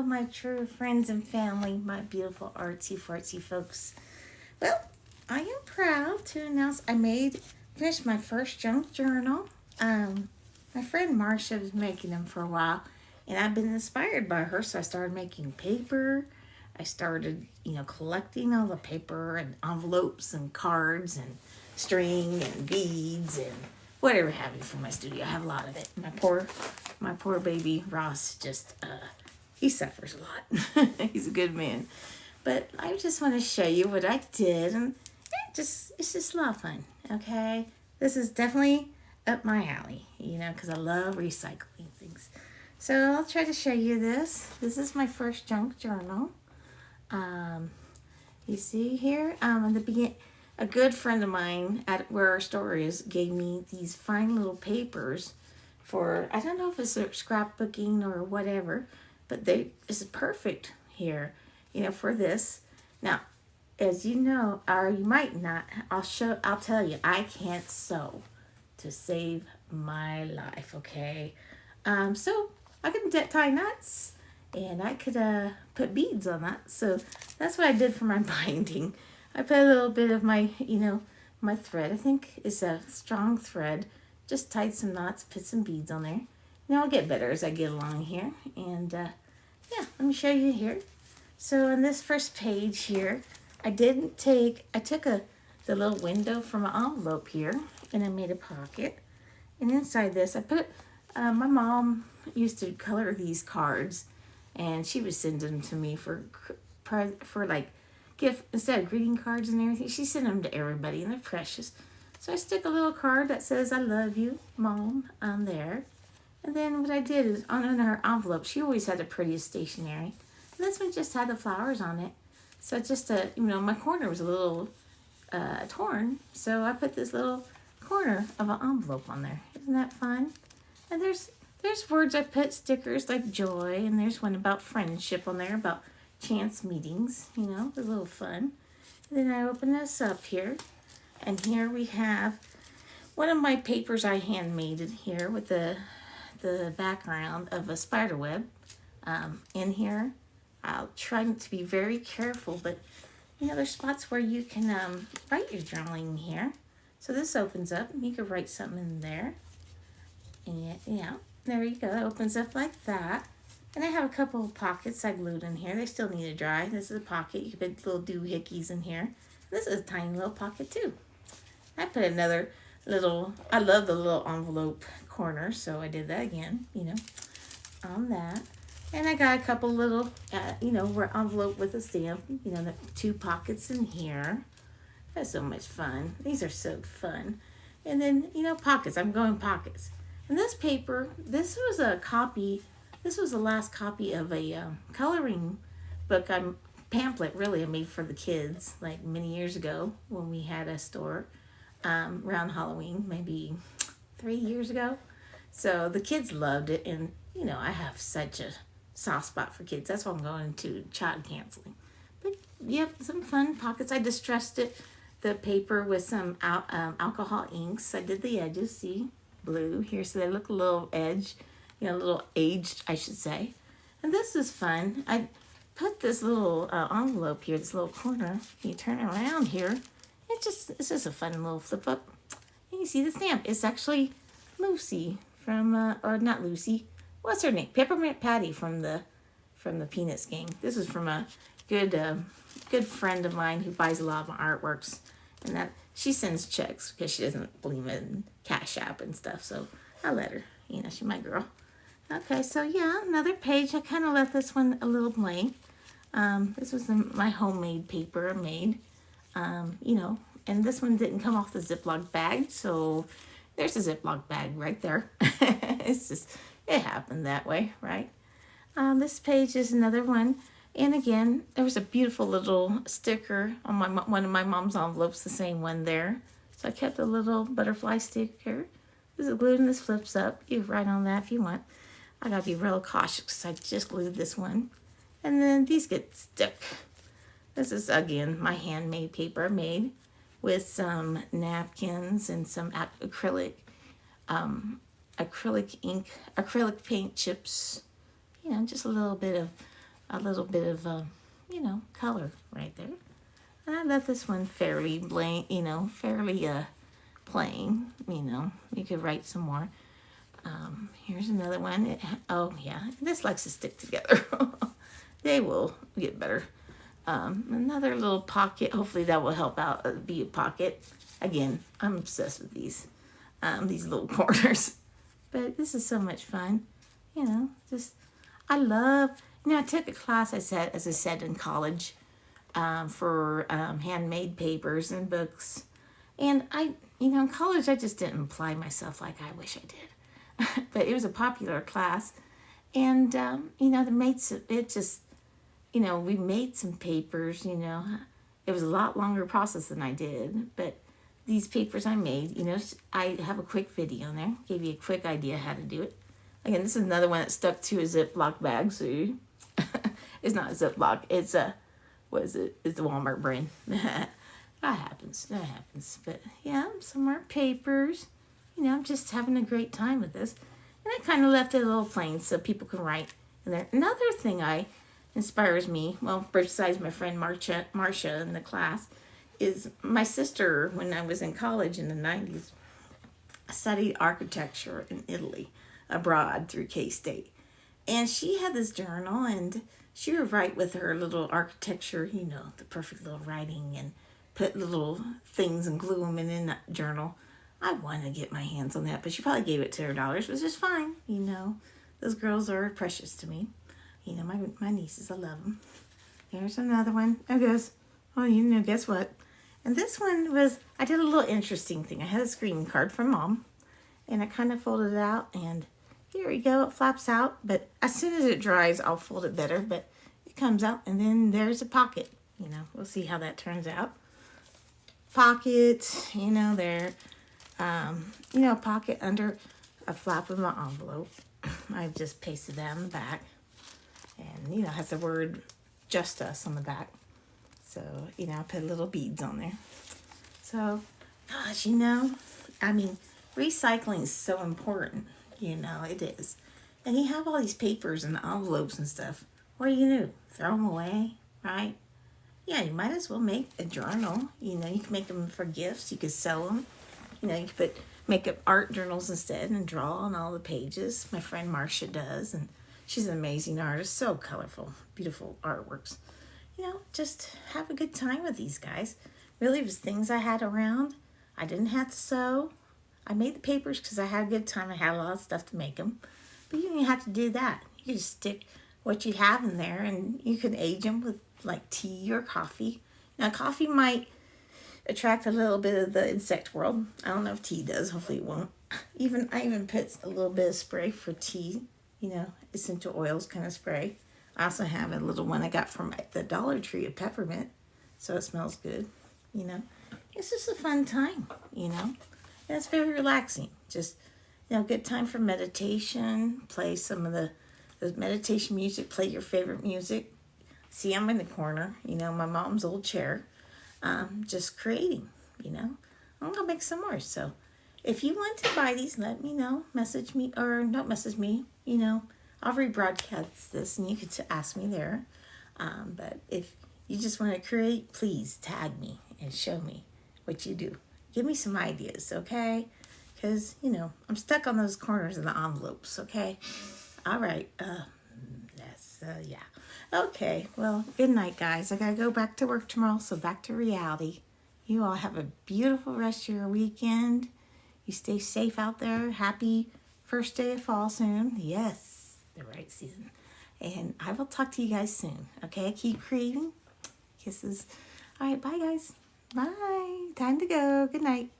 Hello, my true friends and family, my beautiful artsy fartsy folks. Well, I am proud to announce finished my first junk journal. My friend Marcia was making them for a while, and I've been inspired by her, so I started making paper. I started, collecting all the paper and envelopes and cards and string and beads and whatever have you for my studio. I have a lot of it. My poor baby Ross he suffers a lot. He's a good man. But I just want to show you what I did, and it's just a lot of fun, okay? This is definitely up my alley, because I love recycling things. So I'll try to show you this. This is my first junk journal. You see here, in the beginning, a good friend of mine at where our store is gave me these fine little papers for, I don't know if it's scrapbooking or whatever, but this is perfect here, for this. Now, as you know, or you might not, I'll tell you, I can't sew to save my life, okay? So I can tie knots, and I could put beads on that. So that's what I did for my binding. I put a little bit of my, my thread. I think it's a strong thread. Just tied some knots, put some beads on there. I'll get better as I get along here. And yeah, let me show you here. So on this first page here, I took the little window from an envelope here, and I made a pocket. And inside this, I put, my mom used to color these cards, and she would send them to me for like gift, instead of greeting cards and everything. She sent them to everybody, and they're precious. So I stick a little card that says, "I love you, Mom," on there. And then what I did is, on her envelope, she always had the prettiest stationery. And this one just had the flowers on it. So just my corner was a little torn. So I put this little corner of an envelope on there. Isn't that fun? And there's words I put, stickers like joy, and there's one about friendship on there, about chance meetings, a little fun. And then I open this up here, and here we have one of my papers I handmade here with the background of a spider web in here. I'll try to be very careful, but there's spots where you can write your journaling here. So this opens up, and you can write something in there. And yeah, there you go. It opens up like that. And I have a couple of pockets I glued in here. They still need to dry. This is a pocket. You can put little doohickeys in here. This is a tiny little pocket too. I put another little, I love the little envelope corner, so I did that again, on that. And I got a couple little, envelope with a stamp, the 2 pockets in here. That's so much fun. These are so fun. And then, pockets. I'm going pockets. And this paper, this was the last copy of a coloring book, pamphlet really I made for the kids, like many years ago when we had a store around Halloween, maybe 3 years ago. So the kids loved it, and I have such a soft spot for kids. That's why I'm going to child counseling. But yep, some fun pockets. I distressed the paper with some alcohol inks. I did the edges, see, blue here, so they look a little a little aged, I should say. And this is fun. I put this little envelope here, this little corner. You turn it around here. It's just a fun little flip up. And you see the stamp. It's actually Lucy from, or not Lucy. What's her name? Peppermint Patty from the Peanuts game. This is from a good friend of mine who buys a lot of my artworks, and that she sends checks because she doesn't believe in Cash App and stuff. So I let her. She's my girl. Okay, so yeah, another page. I kind of left this one a little blank. This was my homemade paper I made. And this one didn't come off the Ziploc bag, so there's a Ziploc bag right there. It happened that way, right? This page is another one, and again, there was a beautiful little sticker on one of my mom's envelopes, the same one there. So I kept a little butterfly sticker. This is glued, and this flips up. You can write on that if you want. I gotta be real cautious because I just glued this one. And then these get stuck. This is, again, my handmade paper I made with some napkins and some acrylic ink, acrylic paint chips. Just a little bit of a little bit of, color right there. And I left this one fairly blank, fairly plain. You could write some more. Here's another one. Oh yeah, this likes to stick together. They will get better. Another little pocket. Hopefully that will help out be a pocket. Again, I'm obsessed with these little corners. But this is so much fun. I took a class, as I said, in college for handmade papers and books. And in college, I just didn't apply myself like I wish I did. But it was a popular class. And, we made some papers, It was a lot longer process than I did. But these papers I made, I have a quick video in there. Gave you a quick idea how to do it. Again, this is another one that stuck to a Ziploc bag. So it's not a Ziploc. It's It's the Walmart brand. That happens. But yeah, some more papers. I'm just having a great time with this. And I kind of left it a little plain so people can write in there. Another thing inspires me, well, besides my friend Marcia in the class, is my sister, when I was in college in the 90s, studied architecture in Italy, abroad through K-State. And she had this journal, and she would write with her little architecture, the perfect little writing, and put little things and glue them in that journal. I want to get my hands on that, but she probably gave it to her daughters, which is fine. Those girls are precious to me. My nieces, I love them. There's another one. Guess what? And this one I did a little interesting thing. I had a screen card from Mom, and I kind of folded it out, and here we go. It flaps out, but as soon as it dries, I'll fold it better, but it comes out, and then there's a pocket. We'll see how that turns out. Pocket, there. Pocket under a flap of my envelope. I just pasted that on the back. And, it has the word Just Us on the back. So, I put little beads on there. So, gosh, recycling is so important. It is. And you have all these papers and envelopes and stuff. What are you going to do? Throw them away, right? Yeah, you might as well make a journal. You can make them for gifts. You could sell them. You could make up art journals instead and draw on all the pages. My friend Marcia does, and she's an amazing artist. So colorful, beautiful artworks. Just have a good time with these guys. Really, it was things I had around. I didn't have to sew. I made the papers because I had a good time. I had a lot of stuff to make them. But you don't even have to do that. You just stick what you have in there, and you can age them with like tea or coffee. Now, coffee might attract a little bit of the insect world. I don't know if tea does. Hopefully it won't. I even put a little bit of spray for tea, essential oils kind of spray. I also have a little one I got from the Dollar Tree of peppermint, so it smells good. It's just a fun time. And it's very relaxing. Just good time for meditation. Play some of the meditation music. Play your favorite music. See, I'm in the corner. My mom's old chair. Just creating. I'm gonna make some more. So if you want to buy these, let me know. Message me, or don't message me. I'll rebroadcast this, and you could ask me there. But if you just want to create, please tag me and show me what you do. Give me some ideas, okay? Because I'm stuck on those corners of the envelopes. Okay. All right. Yeah. Okay. Well, good night, guys. I gotta go back to work tomorrow, so back to reality. You all have a beautiful rest of your weekend. You stay safe out there. Happy first day of fall soon. Yes, the right season. And I will talk to you guys soon. Okay, keep creating. Kisses. All right, bye, guys. Bye. Time to go. Good night.